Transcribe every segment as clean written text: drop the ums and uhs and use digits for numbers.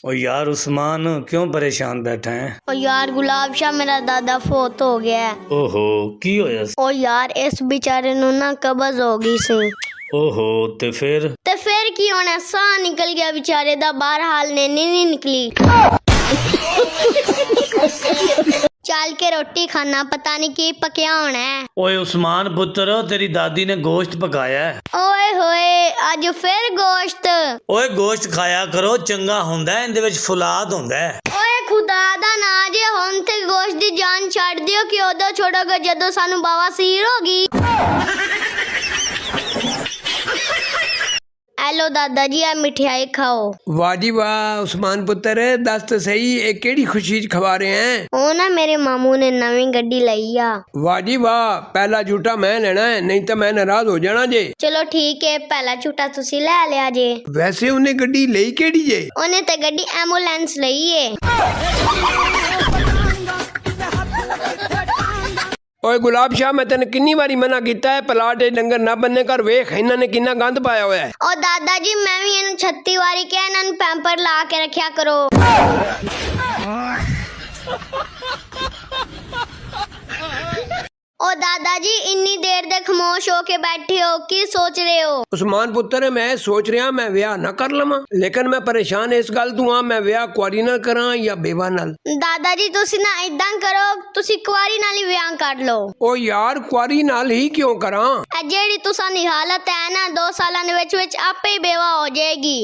ओ यार उस्मान क्यों परेशान बैठा है? ओ यार गुलाब शाह मेरा दादा फोत हो गया है। ओहो की होया? ओ यार इस बेचारे नु ना कब्ज हो गई सी। ओहो ते फिर की होना, साह निकल गया बेचारे दा, बाहर हाल ने नहीं निकली। चल के रोटी खाना, पता नहीं की पकिया होना है। ओए उस्मान पुत्र तेरी दादी ने गोश्त पकाया है। ओए होए आज फिर गोश्त। ओए गोश्त खाया करो, चंगा हुंदा है, इंदे विच फुलाद हुंदा है। ओए खुदा दा ना जे हुण ते गोश्त दी जान छड़ दियो कि ओदो छोड़ोगे जदों सानू बवासीर होगी। हेलो दादा जी आ मिठाई खाओ। वाह जी वाह उस्मान पुत्र, दस तो सही ये केड़ी खुशी खवा रहे हैं? ओ ना मेरे मामू ने नवी गड्डी लई आ। वाह जी वाह, पहला झूठा मैं लेना है, नहीं तो मैं नाराज हो जाना जे। चलो ठीक है, पहला झूठा तुसी ले लिया जे। वैसे उन्हें गड्डी लई केड़ी जे? ओने ते गड्डी एम्बुलेंस लई है। ओए गुलाब शाह, मैं तेने किन्नी बारी मना किया है प्लाट डंगर ना बनने कर, वेख इन्हां ने किन्ना गंद पाया हुआ है। और दादाजी मैं भी इन 36 बारी कह इन्हां नु पैम्पर ला के रखया करो। ओ दादाजी इन्नी देर तक खामोश होके बैठे हो, की सोच रहे हो? उस्मान पुत्र मैं सोच रहा मैं ब्याह ना कर लवां, लेकिन मैं परेशान इस गल तू मैं ब्याह कुआरी नाल करा या बेवा नाल। दादाजी तुसी ना इदां करो, तुसी कुआरी नाल ही ब्याह कर लो। ओ यार कुआरी नाल ही क्यों करा? जेड़ी तुसा दी हालत है ना, 2 सालां दे विच आपे ही बेवा हो जाएगी।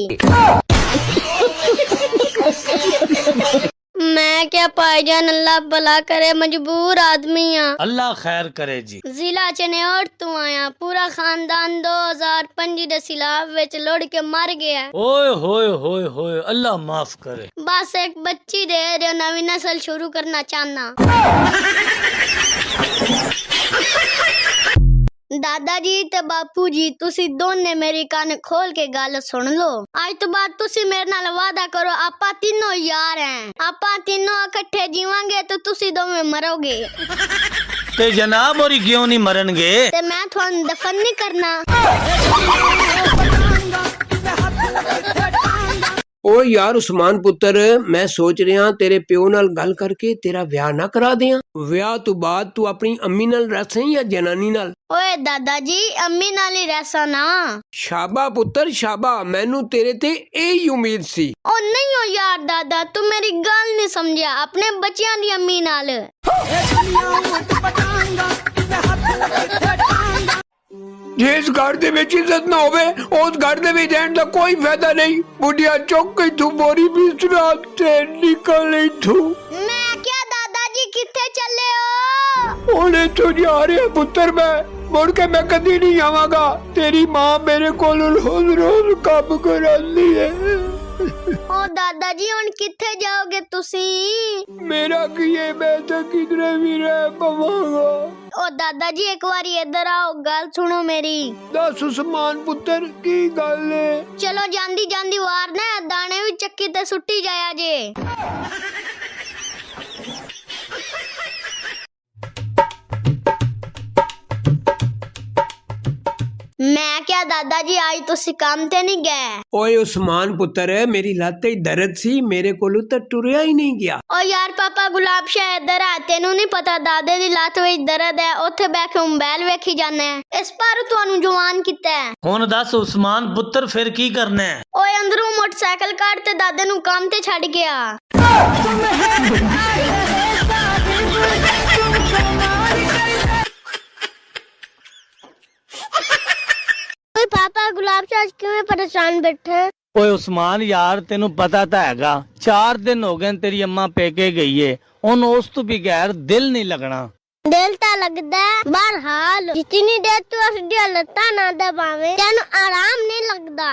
मैं क्या भाईजान, अल्लाह भला करे, मजबूर आदमी हां। अल्लाह खैर करे जी। जिला चनेर तू आया, पूरा खानदान 2005 दे सिलाब विच लुढ़ के मर गया। ओए होए होए होए, अल्लाह माफ करे। बस एक बच्ची दे रहे, नवी नस्ल शुरू करना चाहना। दादाजी ते बापू जी तुसी दोने मेरी कान खोल के गल सुन लो। आज तो बाद तुसी मेरे नाल वादा करो, आपा तीनों यार हैं, आपा तीनों इकट्ठे जीवांगे तो तुसी दोवें मरोगे। ते जनाब और क्यों नहीं मरनगे? ते मैं थोड़ा दफन नहीं करना। ओ यार उस्मान पुत्र, मैं सोच रहा तेरे प्यो नाल गल करके तेरा ब्याह ना करा दियां। ब्याह तो बाद तू अपनी अम्मी नाल रहसे या जनानी नाल? ओए दादाजी अम्मी नाल ही रहसा ना। शाबा पुत्र शाबा, मैनू तेरे ते यही उम्मीद सी। ओ नहीं हो यार दादा, तू मेरी गल नहीं समझा, अपने बच्चियां दी अम्मी नाल। जिस घर दे विच इज्जत ना होवे उस घर दे विच रहण दा कोई फायदा नहीं। बुढ़िया चौक गई तू बोरी बिस्तरा ते निकल गई तू। मैं क्या दादाजी किथे चले हो? ओने तो जा रहे पुत्र, मैं मुड़ के मैं कदी नहीं आवांगा। तेरी मां मेरे कोल रोज रोज काम करांदी है। ओ दादाजी हुन किथे जाओगे तुसी? मेरा की है, मैं तो किधरे भी रह पावांगा। ओ दादाजी एक बारी इधर आओ, गल सुनो मेरी। दस उस्मान पुत्र की गल है? चलो जांदी जांदी वार ना दाने भी चक्की ते सुट्टी जाया जे। मैं क्या दादाजी आज तुसी काम ते नहीं गए? ओए उस्मान पुत्र, मेरी लत्त ही दर्द सी, मेरे कोलों तो टुरिया ही नहीं गया। ओ यार पापा गुलाब शाह इधर आ, तेनू नहीं पता दादे दी लत्त विच दर्द है, ओथे बैठ के मोबाइल वेखी जाने। इस पर तुहानू जवान कीता है। हुण दस उस्मान पुत्र फिर की करना है? ओए अंदरों मोटरसाइकिल काट ते दादे नू काम ते छड़ गया। पापा गुलाब शाह क्यों परेशान बैठे? ओए उस्मान यार तेनू पता तो हैगा, 4 दिन हो गए तेरी अम्मा पेके गई है, हुण उस तो बगैर दिल नहीं लगना। दिल तो लगदा है, बहरहाल जितनी देर तू असदी लत्ता ना दबावे तेनू आराम नहीं लगदा।